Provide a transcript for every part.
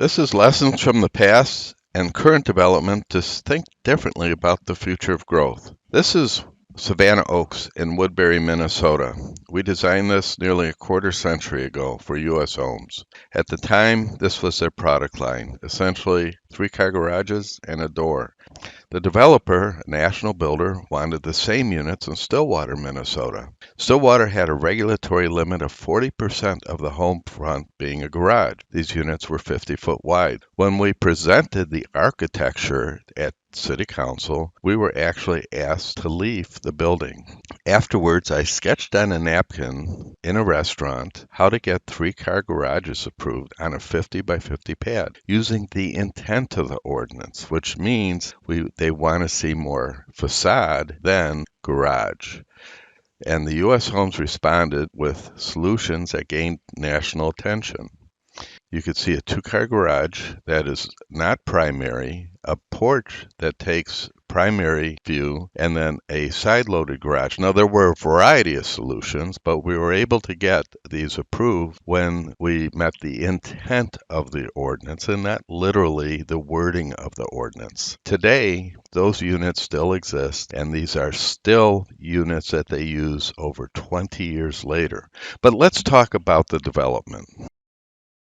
This is lessons from the past and current development to think differently about the future of growth. This is Savannah Oaks in Woodbury, Minnesota. We designed this nearly a quarter century ago for U.S. homes. At the time, this was their product line, essentially 3-car garages and a door. The developer, a national builder, wanted the same units in Stillwater, Minnesota. Stillwater had a regulatory limit of 40% of the home front being a garage. These units were 50-foot wide. When we presented the architecture at City Council, we were actually asked to leave the building. Afterwards, I sketched on a napkin in a restaurant how to get 3-car garages approved on a 50 by 50 pad using the intent of the ordinance, which means they want to see more facade than garage. And the U.S. Homes responded with solutions that gained national attention. You could see a 2-car garage that is not primary, a porch that takes primary view, and then a side-loaded garage. Now, there were a variety of solutions, but we were able to get these approved when we met the intent of the ordinance and not literally the wording of the ordinance. Today, those units still exist, and these are still units that they use over 20 years later. But let's talk about the development.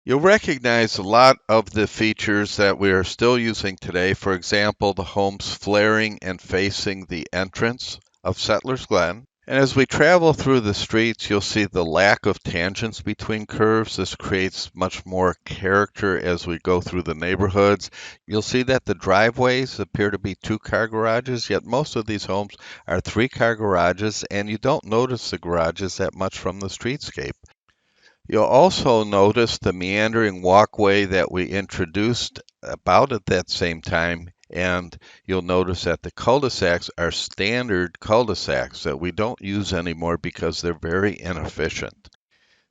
You'll recognize a lot of the features that we are still using today. For example, the homes flaring and facing the entrance of Settlers Glen. And as we travel through the streets, you'll see the lack of tangents between curves. This creates much more character as we go through the neighborhoods. You'll see that the driveways appear to be 2-car garages, yet most of these homes are 3-car garages, and you don't notice the garages that much from the streetscape. You'll also notice the meandering walkway that we introduced about at that same time, and you'll notice that the cul-de-sacs are standard cul-de-sacs that we don't use anymore because they're very inefficient.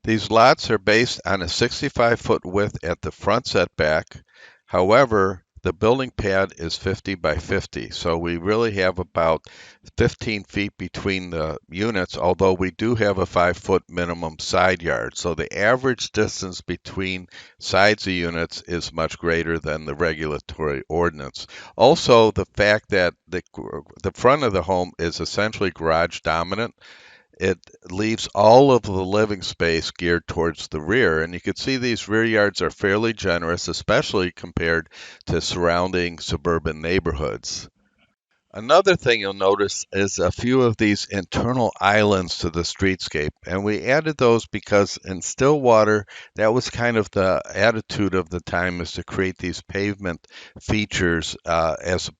These lots are based on a 65-foot width at the front setback. However, the building pad is 50 by 50, so we really have about 15 feet between the units, although we do have a 5-foot minimum side yard. So the average distance between sides of units is much greater than the regulatory ordinance. Also, the fact that the front of the home is essentially garage dominant, it leaves all of the living space geared towards the rear. And you can see these rear yards are fairly generous, especially compared to surrounding suburban neighborhoods. Another thing you'll notice is a few of these internal islands to the streetscape, and we added those because in Stillwater, that was kind of the attitude of the time, is to create these pavement features as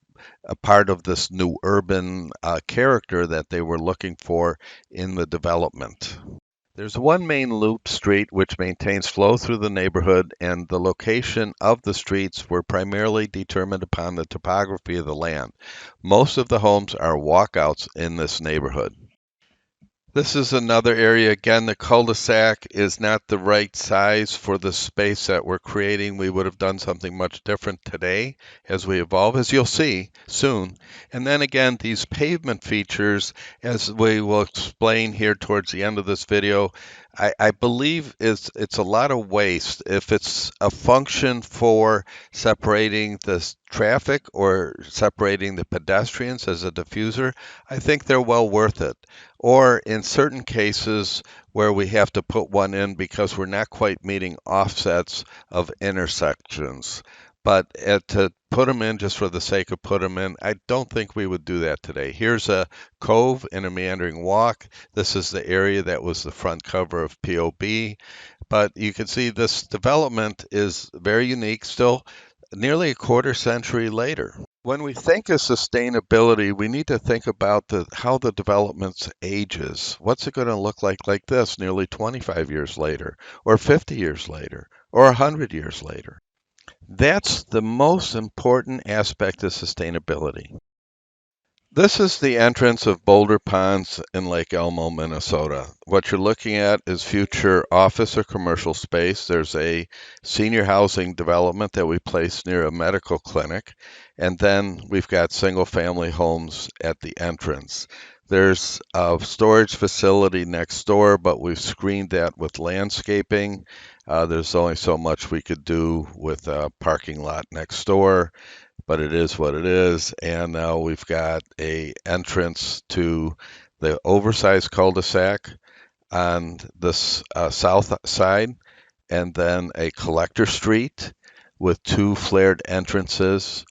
a part of this new urban character that they were looking for in the development. There's one main loop street which maintains flow through the neighborhood, and the location of the streets were primarily determined upon the topography of the land. Most of the homes are walkouts in this neighborhood. This is another area. Again, the cul-de-sac is not the right size for the space that we're creating. We would have done something much different today as we evolve, as you'll see soon. And then again, these pavement features, as we will explain here towards the end of this video, I believe it's a lot of waste. If it's a function for separating the traffic or separating the pedestrians as a diffuser, I think they're well worth it. Or in certain cases where we have to put one in because we're not quite meeting offsets of intersections. But to put them in just for the sake of put them in, I don't think we would do that today. Here's a cove in a meandering walk. This is the area that was the front cover of POB. But you can see this development is very unique, still nearly a quarter century later. When we think of sustainability, we need to think about how the development ages. What's it going to look like this nearly 25 years later, or 50 years later, or 100 years later? That's the most important aspect of sustainability. This is the entrance of Boulder Ponds in Lake Elmo, Minnesota. What you're looking at is future office or commercial space. There's a senior housing development that we placed near a medical clinic, and then we've got single-family homes at the entrance. There's a storage facility next door, but we've screened that with landscaping. There's only so much we could do with a parking lot next door, but it is what it is. And now we've got a entrance to the oversized cul-de-sac on this south side, and then a collector street with two flared entrances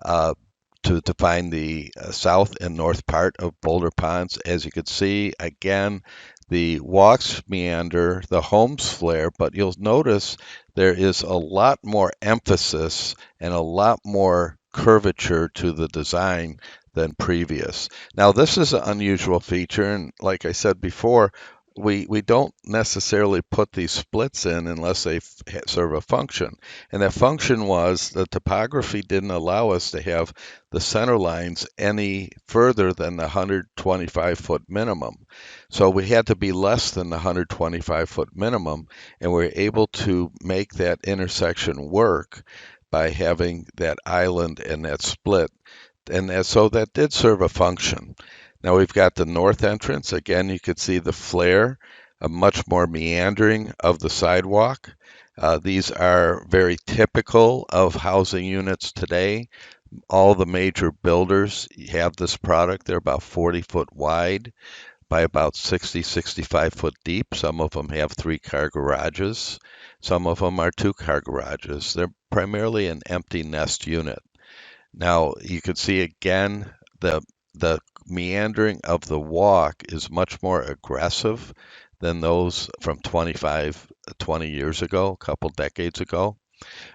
uh, to define the south and north part of Boulder Ponds. As you can see, again, the walks meander, the homes flare, but you'll notice there is a lot more emphasis and a lot more curvature to the design than previous. Now, this is an unusual feature, and like I said before, we don't necessarily put these splits in unless they serve a function. And that function was the topography didn't allow us to have the center lines any further than the 125-foot minimum. So we had to be less than the 125-foot minimum, and we were able to make that intersection work by having that island and that split. And so that did serve a function. Now we've got the north entrance. Again, you could see the flare, a much more meandering of the sidewalk. These are very typical of housing units today. All the major builders have this product. They're about 40-foot wide by about 60, 65-foot deep. Some of them have three-car garages. Some of them are two-car garages. They're primarily an empty nest unit. Now you can see again the meandering of the walk is much more aggressive than those from 20 years ago, a couple decades ago.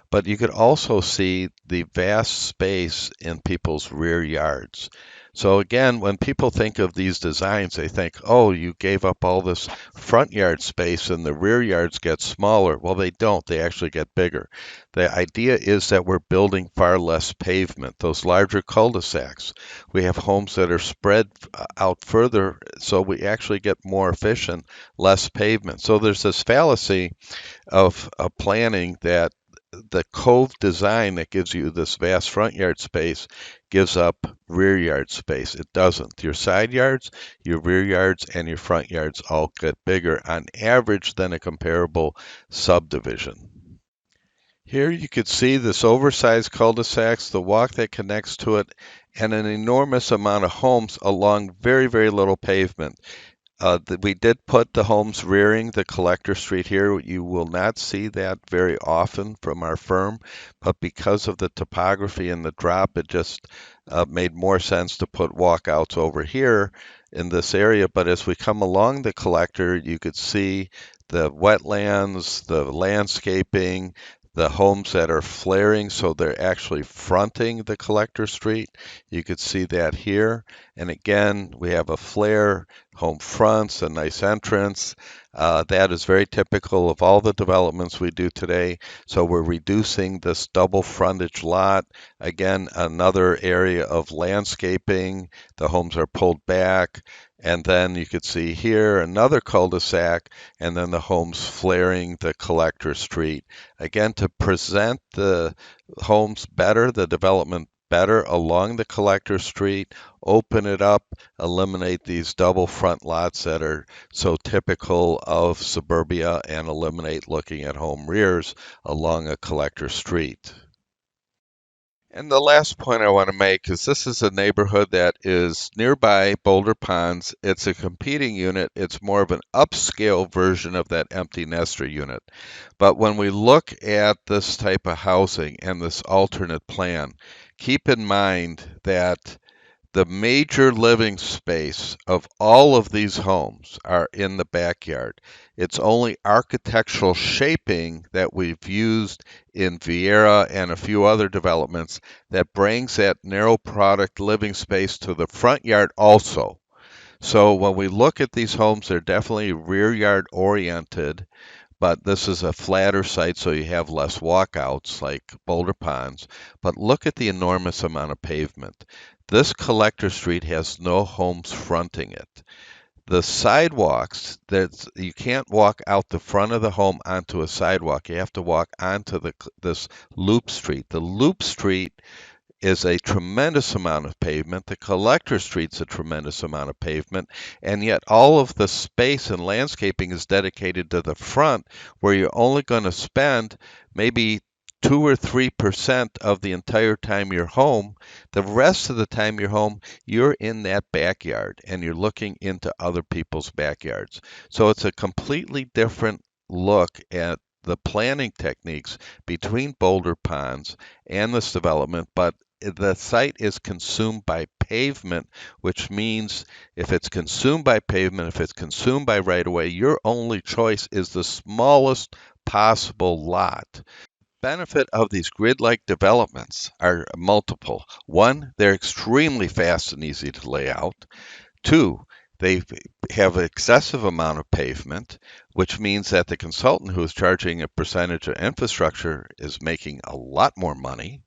But you could also see the vast space in people's rear yards. So again, when people think of these designs, they think, oh, you gave up all this front yard space and the rear yards get smaller. Well, they don't. They actually get bigger. The idea is that we're building far less pavement, those larger cul-de-sacs. We have homes that are spread out further, so we actually get more efficient, less pavement. So there's this fallacy of planning that the cove design that gives you this vast front yard space gives up rear yard space. It doesn't. Your side yards, your rear yards, and your front yards all get bigger on average than a comparable subdivision. Here you could see this oversized cul-de-sacs, the walk that connects to it, and an enormous amount of homes along very, very little pavement. We did put the homes rearing the collector street here. You will not see that very often from our firm, but because of the topography and the drop, it just made more sense to put walkouts over here in this area. But as we come along the collector, you could see the wetlands, the landscaping, the homes that are flaring, so they're actually fronting the collector street. You could see that here. And again, we have a flare, home fronts, a nice entrance. That is very typical of all the developments we do today. So we're reducing this double frontage lot. Again, another area of landscaping. The homes are pulled back. And then you could see here another cul-de-sac, and then the homes flaring the collector street. Again, to present the homes better, the development better along the collector street, open it up, eliminate these double front lots that are so typical of suburbia, and eliminate looking at home rears along a collector street. And the last point I want to make is this is a neighborhood that is nearby Boulder Ponds. It's a competing unit. It's more of an upscale version of that empty nester unit. But when we look at this type of housing and this alternate plan, keep in mind that the major living space of all of these homes are in the backyard. It's only architectural shaping that we've used in Vieira and a few other developments that brings that narrow product living space to the front yard also. So when we look at these homes, they're definitely rear yard oriented, but this is a flatter site, so you have less walkouts like Boulder Ponds. But look at the enormous amount of pavement. This collector street has no homes fronting it. The sidewalks, that you can't walk out the front of the home onto a sidewalk. You have to walk onto this loop street. The loop street is a tremendous amount of pavement. The collector street's a tremendous amount of pavement, and yet all of the space and landscaping is dedicated to the front, where you're only going to spend maybe 2 or 3% of the entire time you're home. The rest of the time you're home, you're in that backyard and you're looking into other people's backyards. So it's a completely different look at the planning techniques between Boulder Ponds and this development, but the site is consumed by pavement, which means if it's consumed by pavement, if it's consumed by right of way, your only choice is the smallest possible lot. Benefit of these grid-like developments are multiple. One, they're extremely fast and easy to lay out. Two, they have an excessive amount of pavement, which means that the consultant who is charging a percentage of infrastructure is making a lot more money.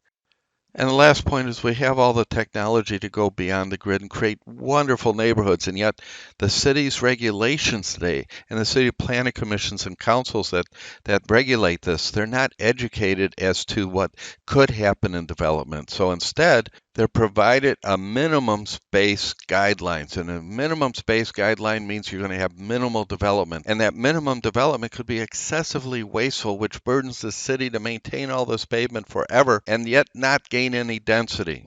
And the last point is we have all the technology to go beyond the grid and create wonderful neighborhoods. And yet the city's regulations today and the city planning commissions and councils that regulate this, they're not educated as to what could happen in development. So instead, they're provided a minimum space guidelines. And a minimum space guideline means you're going to have minimal development. And that minimum development could be excessively wasteful, which burdens the city to maintain all this pavement forever and yet not gain any density.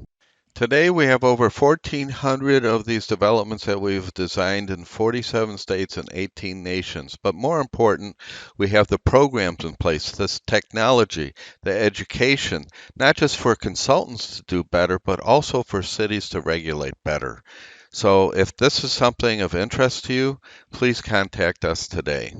Today, we have over 1,400 of these developments that we've designed in 47 states and 18 nations. But more important, we have the programs in place, this technology, the education, not just for consultants to do better, but also for cities to regulate better. So if this is something of interest to you, please contact us today.